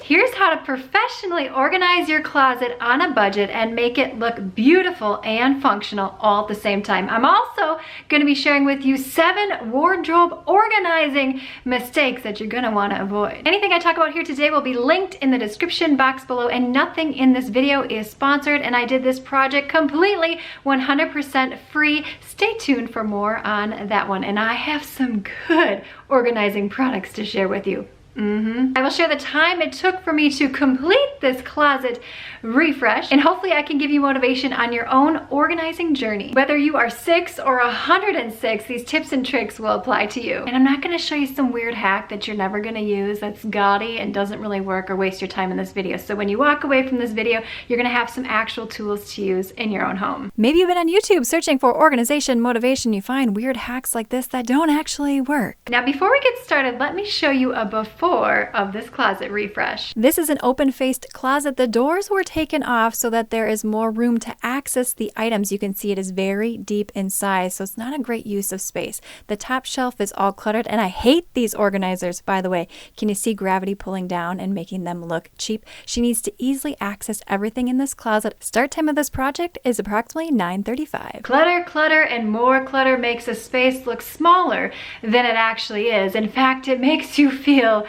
here's how to professionally organize your closet on a budget and make it look beautiful and functional all at the same time. I'm also going to be sharing with you 7 wardrobe organizing mistakes that you're going to want to avoid. Anything I talk about here today will be linked in the description box below, and nothing in this video is sponsored, and I did this project completely 100% free. Stay tuned for more on that one, and I have some good organizing products to share with you. I will share the time it took for me to complete this closet refresh, and hopefully I can give you motivation on your own organizing journey. Whether you are 6 or 106, these tips and tricks will apply to you. And I'm not going to show you some weird hack that you're never going to use that's gaudy and doesn't really work or waste your time in this video. So when you walk away from this video, you're going to have some actual tools to use in your own home. Maybe you've been on YouTube searching for organization motivation. You find weird hacks like this that don't actually work. Now, before we get started, let me show you a before of this closet refresh. This is an open-faced closet. The doors were taken off so that there is more room to access the items. You can see it is very deep in size, so it's not a great use of space. The top shelf is all cluttered, and I hate these organizers, by the way. Can you see gravity pulling down and making them look cheap? She needs to easily access everything in this closet. Start time of this project is approximately 9:35. Clutter, clutter, and more clutter makes a space look smaller than it actually is. In fact, it makes you feel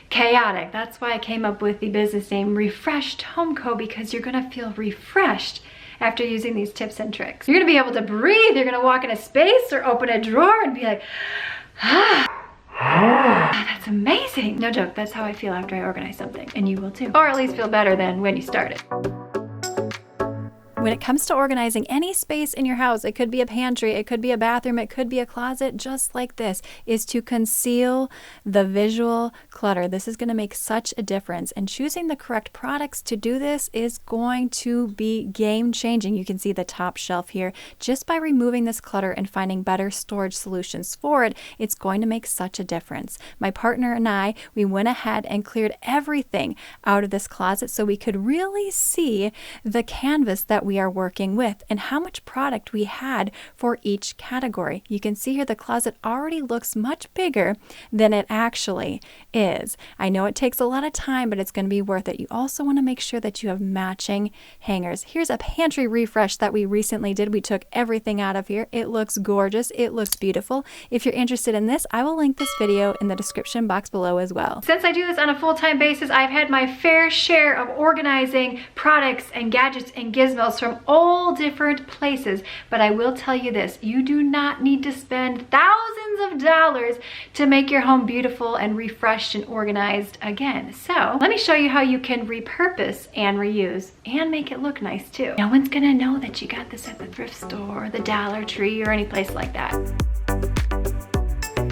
chaotic. That's why I came up with the business name Refreshed Home Co, because you're gonna feel refreshed after using these tips and tricks. You're gonna be able to breathe. You're gonna walk in a space or open a drawer and be like, that's amazing. No joke, that's how I feel after I organize something, and you will too. Or at least feel better than when you started. When it comes to organizing any space in your house, it could be a pantry, it could be a bathroom, it could be a closet, just like this, is to conceal the visual clutter. This is going to make such a difference, and choosing the correct products to do this is going to be game-changing. You can see the top shelf here. Just by removing this clutter and finding better storage solutions for it, it's going to make such a difference. My partner and I, we went ahead and cleared everything out of this closet so we could really see the canvas that we are working with and how much product we had for each category. You can see here the closet already looks much bigger than it actually is. I know it takes a lot of time, but it's going to be worth it. You also want to make sure that you have matching hangers. Here's a pantry refresh that we recently did. We took everything out of here. It looks gorgeous. It looks beautiful. If you're interested in this, I will link this video in the description box below as well. Since I do this on a full-time basis, I've had my fair share of organizing products and gadgets and gizmos from all different places, but I will tell you this, you do not need to spend thousands of dollars to make your home beautiful and refreshed and organized again. So let me show you how you can repurpose and reuse and make it look nice too. No one's gonna know that you got this at the thrift store or the Dollar Tree or any place like that.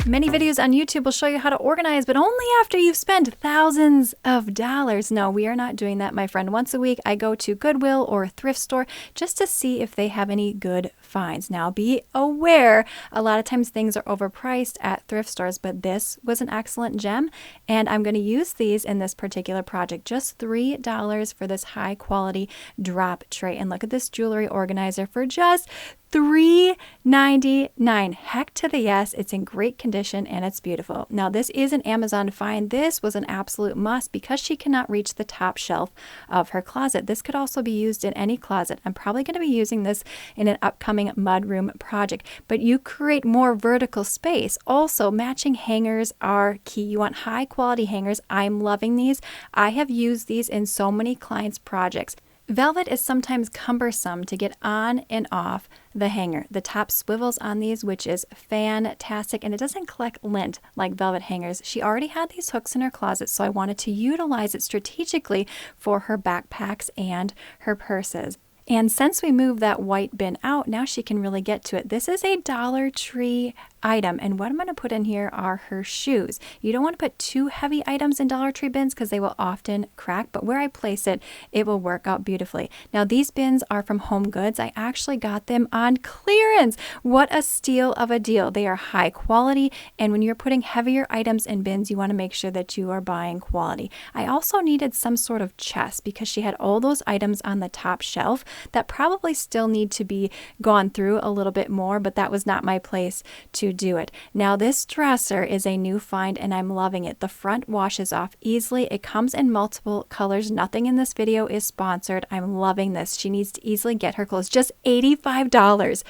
Many videos on YouTube will show you how to organize, but only after you've spent thousands of dollars. No, we are not doing that, my friend. Once a week, I go to Goodwill or a thrift store just to see if they have any good finds. Now, be aware, a lot of times things are overpriced at thrift stores, but this was an excellent gem, and I'm going to use these in this particular project. Just $3 for this high quality drop tray. And look at this jewelry organizer for just $3.99. Heck to the yes. It's in great condition and it's beautiful. Now, this is an Amazon find. This was an absolute must because she cannot reach the top shelf of her closet. This could also be used in any closet. I'm probably going to be using this in an upcoming mudroom project, but you create more vertical space. Also, matching hangers are key. You want high quality hangers. I'm loving these. I have used these in so many clients' projects. Velvet is sometimes cumbersome to get on and off the hanger. The top swivels on these, which is fantastic, and it doesn't collect lint like velvet hangers. She already had these hooks in her closet, so I wanted to utilize it strategically for her backpacks and her purses. And since we moved that white bin out, now she can really get to it. This is a Dollar Tree item, and what I'm going to put in here are her shoes. You don't want to put too heavy items in Dollar Tree bins because they will often crack, but where I place it, it will work out beautifully. Now, these bins are from Home Goods. I actually got them on clearance. What a steal of a deal. They are high quality, and when you're putting heavier items in bins, you want to make sure that you are buying quality. I also needed some sort of chest because she had all those items on the top shelf, that probably still need to be gone through a little bit more, but that was not my place to do it. Now this dresser is a new find and I'm loving it. The front washes off easily. It comes in multiple colors. Nothing in this video is sponsored. I'm loving this. She needs to easily get her clothes. Just $85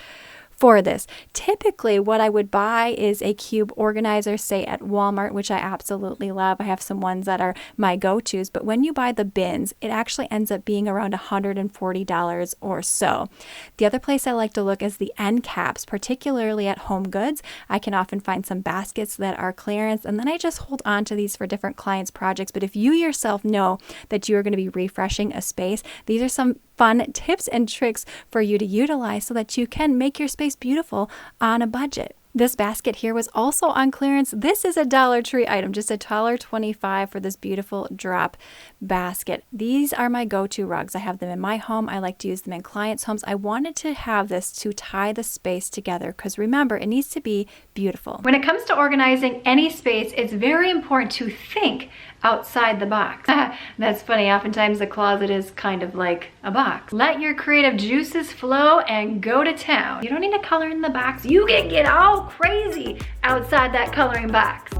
for this. Typically what I would buy is a cube organizer, say at Walmart, which I absolutely love. I have some ones that are my go-tos, but when you buy the bins, it actually ends up being around $140 or so. The other place I like to look is the end caps, particularly at Home Goods. I can often find some baskets that are clearance, and then I just hold on to these for different clients' projects. But if you yourself know that you are going to be refreshing a space, these are some fun tips and tricks for you to utilize so that you can make your space beautiful on a budget. This basket here was also on clearance. This is a Dollar Tree item, just $1.25 for this beautiful drop basket. These are my go-to rugs. I have them in my home. I like to use them in clients' homes. I wanted to have this to tie the space together because remember, it needs to be beautiful. When it comes to organizing any space, it's very important to think outside the box. That's funny. Oftentimes the closet is kind of like a box. Let your creative juices flow and go to town. You don't need to color in the box. You can get all crazy outside that coloring box.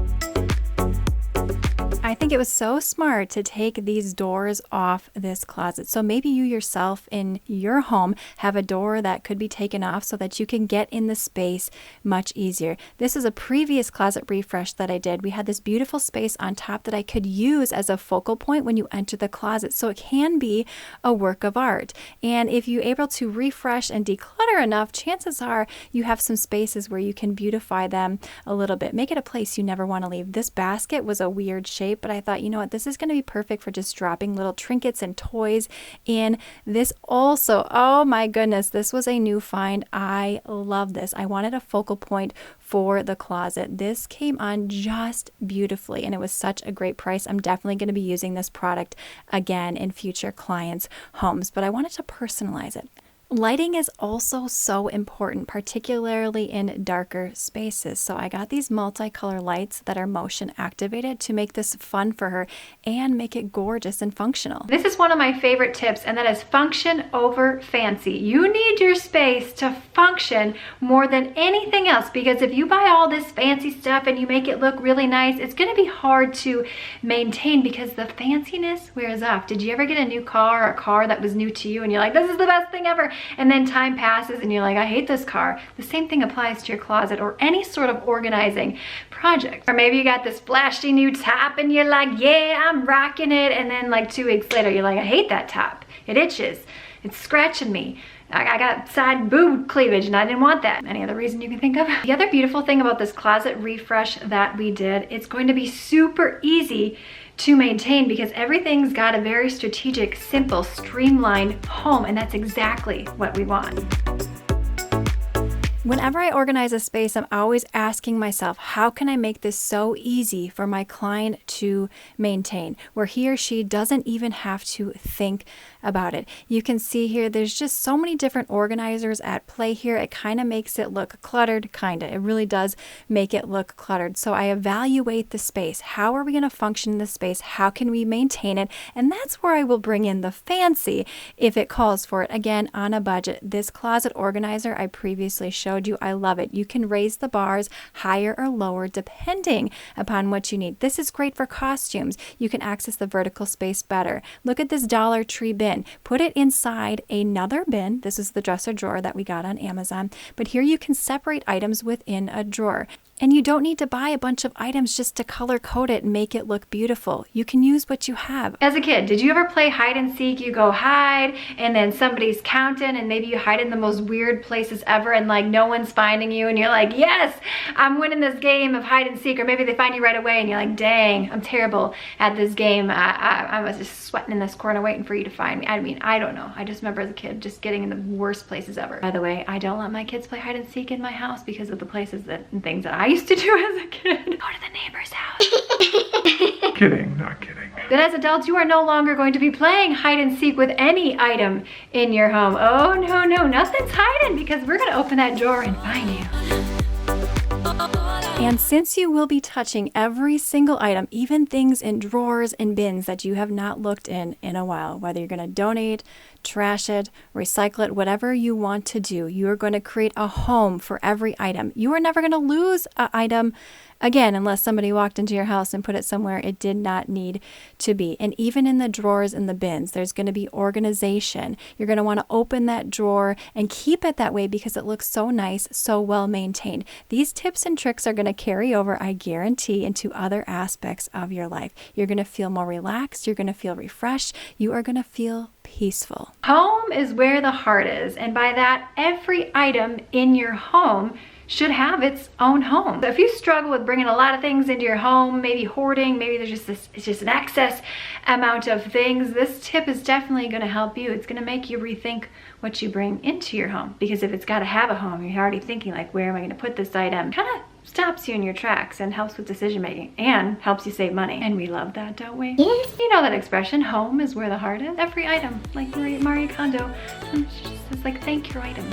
I think it was so smart to take these doors off this closet. So maybe you yourself in your home have a door that could be taken off so that you can get in the space much easier. This is a previous closet refresh that I did. We had this beautiful space on top that I could use as a focal point when you enter the closet. So it can be a work of art. And if you're able to refresh and declutter enough, chances are you have some spaces where you can beautify them a little bit. Make it a place you never want to leave. This basket was a weird shape, but I thought, you know what, this is going to be perfect for just dropping little trinkets and toys in. This also, oh my goodness, this was a new find. I love this. I wanted a focal point for the closet. This came on just beautifully and it was such a great price. I'm definitely going to be using this product again in future clients' homes, but I wanted to personalize it. Lighting is also so important, particularly in darker spaces. So I got these multicolor lights that are motion activated to make this fun for her and make it gorgeous and functional. This is one of my favorite tips, and that is function over fancy. You need your space to function more than anything else, because if you buy all this fancy stuff and you make it look really nice, it's going to be hard to maintain because the fanciness wears off. Did you ever get a new car or a car that was new to you and you're like, this is the best thing ever? And then time passes and you're like, I hate this car. The same thing applies to your closet or any sort of organizing project. Or maybe you got this flashy new top and you're like, yeah, I'm rocking it. And then like 2 weeks later, you're like, I hate that top. It itches. It's scratching me. I got side boob cleavage and I didn't want that. Any other reason you can think of? The other beautiful thing about this closet refresh that we did, it's going to be super easy to maintain because everything's got a very strategic, simple, streamlined home, and that's exactly what we want. Whenever I organize a space, I'm always asking myself, how can I make this so easy for my client to maintain, where he or she doesn't even have to think about it. You can see here, there's just so many different organizers at play here. It kind of makes it look cluttered, it really does make it look cluttered. So I evaluate the space. How are we going to function in the space? How can we maintain it? And that's where I will bring in the fancy if it calls for it. Again, on a budget. This closet organizer I previously showed you, I love it. You can raise the bars higher or lower depending upon what you need. This is great for costumes. You can access the vertical space better. Look at this Dollar Tree bin. Put it inside another bin. This is the dresser drawer that we got on Amazon. But here you can separate items within a drawer. And you don't need to buy a bunch of items just to color code it and make it look beautiful. You can use what you have. As a kid, did you ever play hide and seek? You go hide and then somebody's counting and maybe you hide in the most weird places ever and like no one's finding you and you're like, yes, I'm winning this game of hide and seek. Or maybe they find you right away and you're like, dang, I'm terrible at this game. I was just sweating in this corner waiting for you to find me. I mean, I don't know. I just remember as a kid just getting in the worst places ever. By the way, I don't let my kids play hide and seek in my house because of the places and things that I used to do as a kid. Go to the neighbor's house. Kidding, not kidding. But as adults, you are no longer going to be playing hide and seek with any item in your home. Oh, no, nothing's hiding because we're going to open that drawer and find you. And since you will be touching every single item, even things in drawers and bins that you have not looked in a while, whether you're going to donate trash it, recycle it, whatever you want to do. You are going to create a home for every item. You are never going to lose an item again, unless somebody walked into your house and put it somewhere it did not need to be. And even in the drawers and the bins, there's going to be organization. You're going to want to open that drawer and keep it that way because it looks so nice, so well maintained. These tips and tricks are going to carry over, I guarantee, into other aspects of your life. You're going to feel more relaxed. You're going to feel refreshed. You are going to feel peaceful. Home is where the heart is. And by that, every item in your home should have its own home. So if you struggle with bringing a lot of things into your home, maybe hoarding, maybe there's it's just an excess amount of things, this tip is definitely going to help you. It's going to make you rethink what you bring into your home, because if it's got to have a home, you're already thinking like, where am I going to put this item? Kind of stops you in your tracks and helps with decision making and helps you save money. And we love that, don't we? Yes. You know that expression, home is where the heart is. Every item, like Marie Kondo, it's like, thank your item.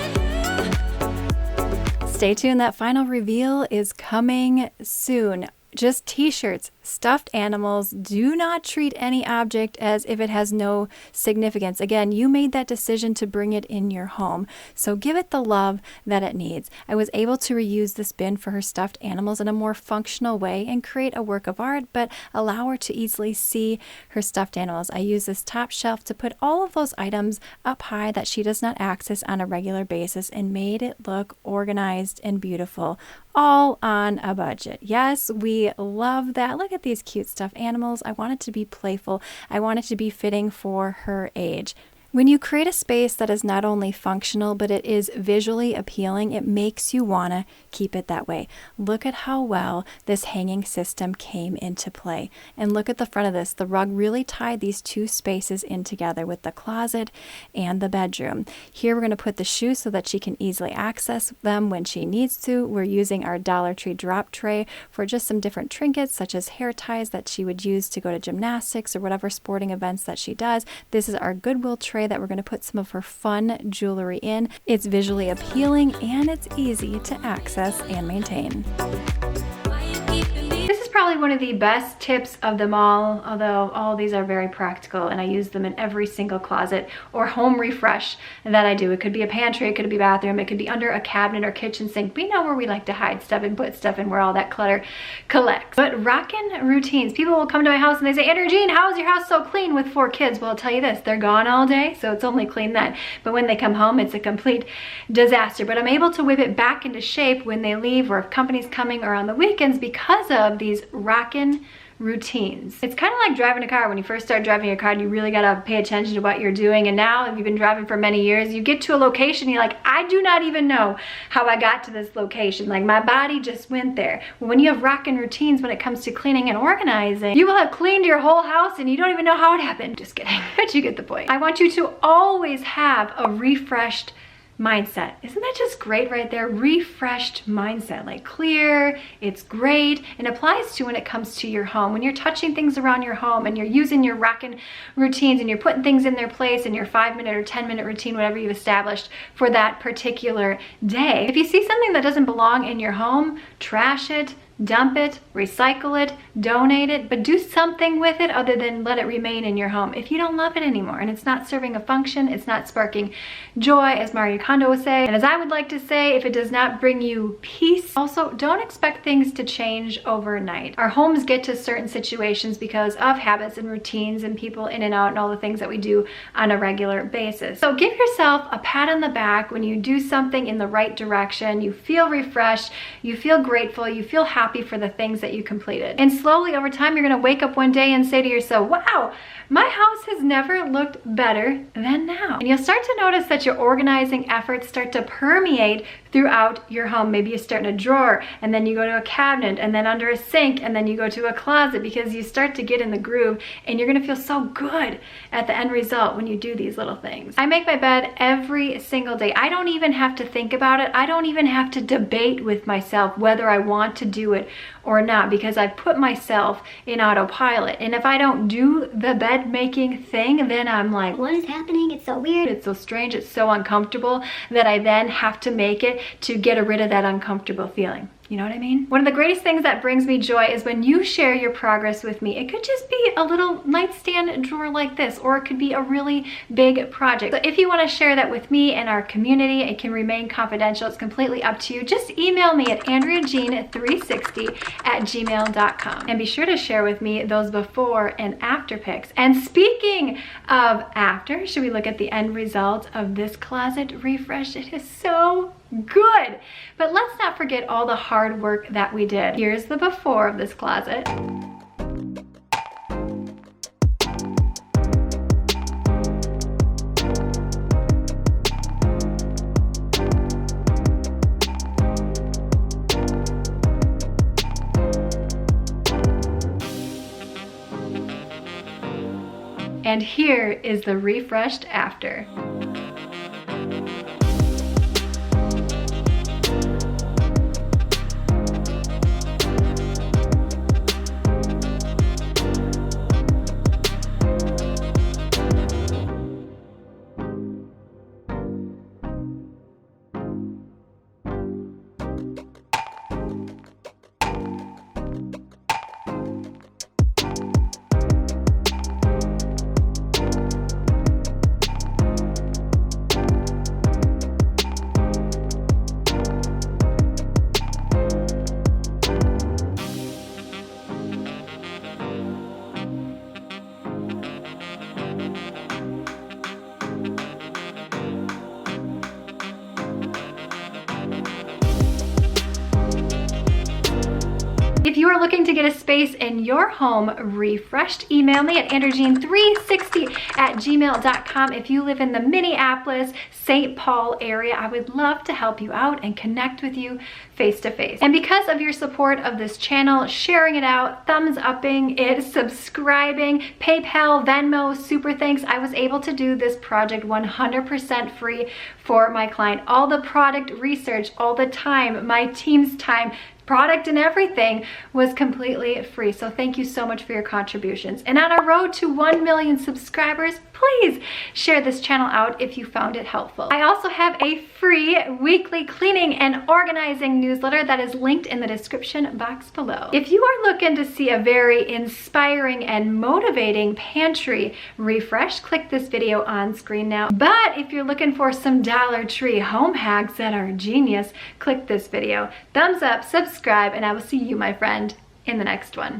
Stay tuned, that final reveal is coming soon. Just t-shirts, stuffed animals. Do not treat any object as if it has no significance. Again, you made that decision to bring it in your home, so give it the love that it needs. I was able to reuse this bin for her stuffed animals in a more functional way and create a work of art, but allow her to easily see her stuffed animals. I use this top shelf to put all of those items up high that she does not access on a regular basis and made it look organized and beautiful, all on a budget. Yes, we love that. Look at these cute stuffed animals. I want it to be playful. I want it to be fitting for her age. When you create a space that is not only functional, but it is visually appealing, it makes you want to keep it that way. Look at how well this hanging system came into play. And look at the front of this. The rug really tied these two spaces in together with the closet and the bedroom. Here we're going to put the shoes so that she can easily access them when she needs to. We're using our Dollar Tree drop tray for just some different trinkets, such as hair ties that she would use to go to gymnastics or whatever sporting events that she does. This is our Goodwill tray that we're going to put some of her fun jewelry in. It's visually appealing and it's easy to access and maintain. This is probably one of the best tips of them all, although all of these are very practical and I use them in every single closet or home refresh that I do. It could be a pantry, it could be a bathroom, it could be under a cabinet or kitchen sink. We know where we like to hide stuff and put stuff in where all that clutter collects. But rockin' routines. People will come to my house and they say, Andrea Jean, how is your house so clean with 4 kids? Well, I'll tell you this, they're gone all day, so it's only clean then. But when they come home, it's a complete disaster. But I'm able to whip it back into shape when they leave or if company's coming or on the weekends because of these rockin' routines. It's kind of like driving a car. When you first start driving your car, you really got to pay attention to what you're doing. And now, if you've been driving for many years, you get to a location, you're like, I do not even know how I got to this location. Like, my body just went there. Well, when you have rockin' routines when it comes to cleaning and organizing, you will have cleaned your whole house and you don't even know how it happened. Just kidding, but you get the point. I want you to always have a refreshed mindset. Isn't that just great right there? Refreshed mindset, like clear, it's great, and applies to when it comes to your home. When you're touching things around your home and you're using your rockin' routines and you're putting things in their place in your 5-minute or 10-minute routine, whatever you've established for that particular day. If you see something that doesn't belong in your home, trash it, dump it, recycle it, donate it, but do something with it other than let it remain in your home. If you don't love it anymore and it's not serving a function, it's not sparking joy, as Marie Kondo would say, and as I would like to say, if it does not bring you peace, also don't expect things to change overnight. Our homes get to certain situations because of habits and routines and people in and out and all the things that we do on a regular basis. So give yourself a pat on the back when you do something in the right direction. You feel refreshed, you feel grateful, you feel happy for the things that you completed. And slowly over time, you're gonna wake up one day and say to yourself, wow, my house has never looked better than now. And you'll start to notice that your organizing efforts start to permeate throughout your home. Maybe you start in a drawer and then you go to a cabinet and then under a sink and then you go to a closet because you start to get in the groove and you're gonna feel so good at the end result when you do these little things. I make my bed every single day. I don't even have to think about it. I don't even have to debate with myself whether I want to do it or not because I've put myself in autopilot. And if I don't do the bed making thing, then I'm like, What is happening? It's so weird. it's so strange, it's so uncomfortable that I then have to make it to get rid of that uncomfortable feeling. You know what I mean? One of the greatest things that brings me joy is when you share your progress with me. It could just be a little nightstand drawer like this, or it could be a really big project. So if you want to share that with me and our community, it can remain confidential. It's completely up to you. Just email me at andreajean360@gmail.com, and be sure to share with me those before and after pics. And speaking of after, should we look at the end result of this closet refresh? It is so good. But let's not forget all the hard work that we did. Here's the before of this closet. And here is the refreshed after. If you are looking to get a space in your home refreshed, email me at andreajean360@gmail.com. If you live in the Minneapolis, St. Paul area, I would love to help you out and connect with you face to face. And because of your support of this channel, sharing it out, thumbs upping it, subscribing, PayPal, Venmo, super thanks, I was able to do this project 100% free for my client. All the product research, all the time, my team's time, product and everything was completely free. So thank you so much for your contributions. And on our road to 1 million subscribers, please share this channel out if you found it helpful. I also have a free weekly cleaning and organizing newsletter that is linked in the description box below. If you are looking to see a very inspiring and motivating pantry refresh, click this video on screen now. But if you're looking for some Dollar Tree home hacks that are genius, click this video. Thumbs up, subscribe, and I will see you, my friend, in the next one.